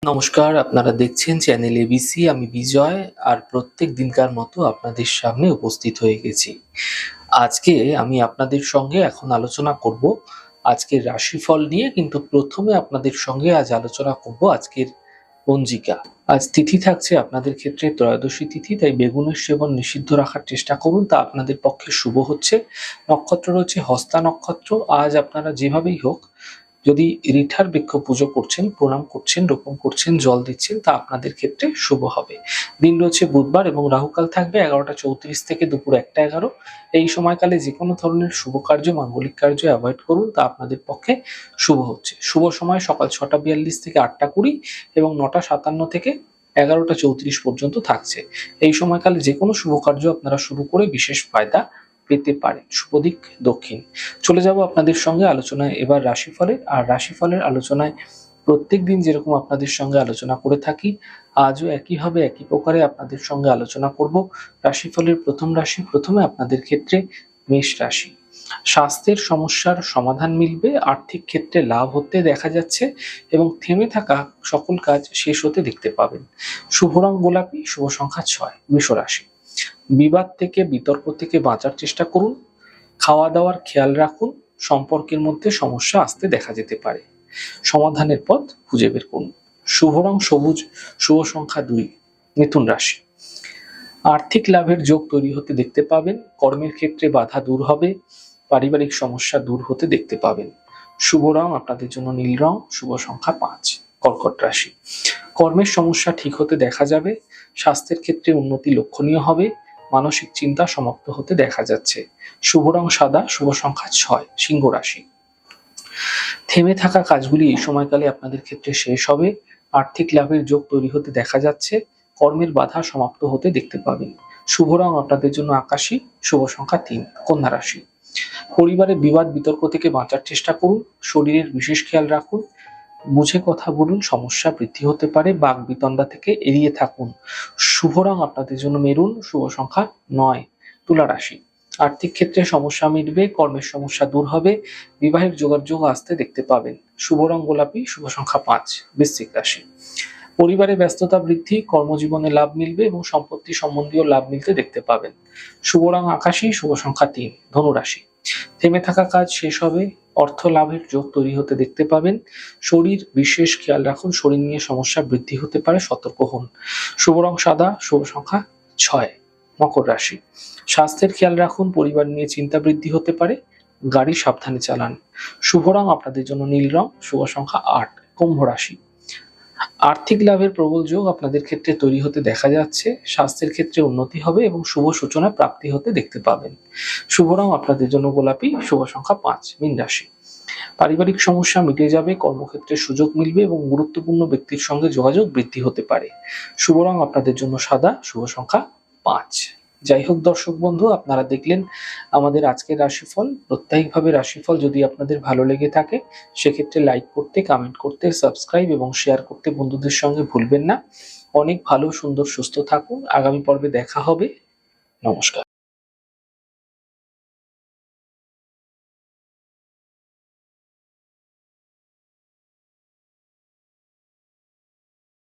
নমস্কার, আপনারা দেখছেন চ্যানেল এবিসি। আমি বিজয়, আর প্রত্যেক দিনকার মতো আপনাদের সামনে উপস্থিত হয়ে গেছি। আজকে আমি আপনাদের সঙ্গে এখন আলোচনা করব আজকের রাশিফল নিয়ে, কিন্তু প্রথমে আপনাদের সঙ্গে আজ আলোচনা করব আজকের পঞ্জিকা। আজ তিথি থাকছে আপনাদের ক্ষেত্রে ত্রয়োদশী তিথি, তাই বেগুনের সেবন নিষিদ্ধ রাখার চেষ্টা করুন, তা আপনাদের পক্ষে শুভ হচ্ছে। নক্ষত্র রয়েছে হস্তা নক্ষত্র। আজ আপনারা যেভাবেই হোক, যদি রিঠার বৃক্ষ পুজো করছেন, প্রণাম করছেন, রোপণ করছেন, জল দিচ্ছেন, তা আপনাদের ক্ষেত্রে শুভ হবে। দিন রয়েছে বুধবার এবং রাহুকাল থাকবে 11টা 34 থেকে দুপুর 1টা 11। এই সময়কালে যে কোনো ধরনের শুভ কার্য, মাঙ্গলিক কার্য অ্যাভয়েড করুন, তা আপনাদের পক্ষে শুভ হচ্ছে। শুভ সময় সকাল 6টা 42 থেকে 8টা 20 এবং 9টা 57 থেকে 11টা 34 পর্যন্ত থাকছে। এই সময়কালে যে কোনো শুভ কার্য আপনারা শুরু করে বিশেষ ফায়দা পেতে পারেন। শুভ দিক দক্ষিণ। চলে যাব আপনাদের সঙ্গে আলোচনায় এবার রাশিফলের। আর রাশিফলের আলোচনায় প্রত্যেকদিন যেরকম আপনাদের সঙ্গে আলোচনা করে থাকি, আজও একইভাবে একই প্রকারে আপনাদের সঙ্গে আলোচনা করব রাশিফলের প্রথম রাশি। প্রথমে আপনাদের ক্ষেত্রে মেষ রাশি। স্বাস্থ্যের সমস্যার সমাধান মিলবে, আর্থিক ক্ষেত্রে লাভ হতে দেখা যাচ্ছে এবং থেমে থাকা সকল কাজ শেষ হতে দেখতে পাবেন। শুভ রং গোলাপি, শুভ সংখ্যা 6। বৃষ রাশি। বিবাদ থেকে, বিতর্ক থেকে বাঁচার চেষ্টা করুন। খাওয়া দাওয়ার খেয়াল রাখুন। সম্পর্কের মধ্যে সমস্যা আসতে দেখা যেতে পারে। সমাধানের পথ খুঁজে বের করুন। শুভ রং সবুজ, শুভ সংখ্যা 2। মিথুন রাশি। আর্থিক লাভের যোগ তৈরি হতে দেখতে পাবেন। কর্মের ক্ষেত্রে বাধা দূর হবে। পারিবারিক সমস্যা দূর হতে দেখতে পাবেন। শুভ রং আপনাদের জন্য নীল রং, শুভ সংখ্যা 5। কর্কট রাশি। কর্মের সমস্যা ঠিক হতে দেখা যাবে। স্বাস্থ্যের ক্ষেত্রে উন্নতি লক্ষণীয় হবে। মানসিক চিন্তা সমাপ্ত হতে দেখা যাচ্ছে। শুভ রং সাদা, শুভ সংখ্যা 6। সিংহ রাশি। থেমে থাকা কাজগুলি এই সময়কালে আপনাদের ক্ষেত্রে শেষ হবে। আর্থিক লাভের যোগ তৈরি হতে দেখা যাচ্ছে। কর্মের বাধা সমাপ্ত হতে দেখতে পাবেন। শুভ রং আপনাদের জন্য আকাশী, শুভ সংখ্যা 3। কন্যা রাশি। পরিবারে বিবাদ বিতর্ক থেকে বাঁচার চেষ্টা করুন। শরীরের বিশেষ খেয়াল রাখুন। বুঝে কথা বলুন, সমস্যা বৃদ্ধি হতে পারে। বাক বিতণ্ডা থেকে এড়িয়ে থাকুন। শুভ রং আপনাদের জন্য মেরুন, শুভ সংখ্যা 9। তুলা রাশি। আর্থিক ক্ষেত্রে সমস্যা মিটবে, কর্মের সমস্যা দূর হবে। বিবাহের যোগাযোগ আসতে দেখতে পাবেন। শুভ রং গোলাপি, শুভ সংখ্যা 5। বৃশ্চিক রাশি। পরিবারে ব্যস্ততা বৃদ্ধি, কর্মজীবনে লাভ মিলবে এবং সম্পত্তি সম্বন্ধীয় লাভ মিলতে দেখতে পাবেন। শুভ রং আকাশী, শুভ সংখ্যা 3। ধনু রাশি। থেমে থাকা কাজ শেষ হবে। অর্থ লাভের যোগ তৈরি হতে দেখতে পাবেন। শরীর বিশেষ খেয়াল রাখুন, শরীর নিয়ে সমস্যা বৃদ্ধি হতে পারে, সতর্ক হন। শুভ রং সাদা, শুভ সংখ্যা 6। মকর রাশি। স্বাস্থ্যের খেয়াল রাখুন, পরিবার নিয়ে চিন্তা বৃদ্ধি হতে পারে। গাড়ি সাবধানে চালান। শুভ রং আপনাদের জন্য নীল রং, শুভ সংখ্যা 8। কুম্ভ রাশি। আর্থিক লাভের প্রবল যোগ আপনাদের ক্ষেত্রে তৈরি হতে দেখা যাচ্ছে। স্বাস্থ্যের ক্ষেত্রে উন্নতি হবে এবং শুভ সূচনা প্রাপ্তি হতে দেখতে পাবেন। শুভ রং আপনাদের জন্য গোলাপি, শুভ সংখ্যা 5। মীন রাশি। পারিবারিক সমস্যা মিটে যাবে, কর্মক্ষেত্রে সুযোগ মিলবে এবং গুরুত্বপূর্ণ ব্যক্তির সঙ্গে যোগাযোগ বৃদ্ধি হতে পারে। শুভ রং আপনাদের জন্য সাদা, শুভ সংখ্যা 5। যাই হোক দর্শক বন্ধু, আপনারা দেখলেন আমাদের আজকের রাশিফল। প্রত্যেকভাবে রাশিফল যদি আপনাদের ভালো লেগে থাকে, সেক্ষেত্রে লাইক করতে, কমেন্ট করতে, সাবস্ক্রাইব এবং শেয়ার করতে বন্ধুদের সঙ্গে ভুলবেন না। অনেক ভালো, সুন্দর, সুস্থ থাকুন। আগামী পর্বে দেখা হবে। নমস্কার।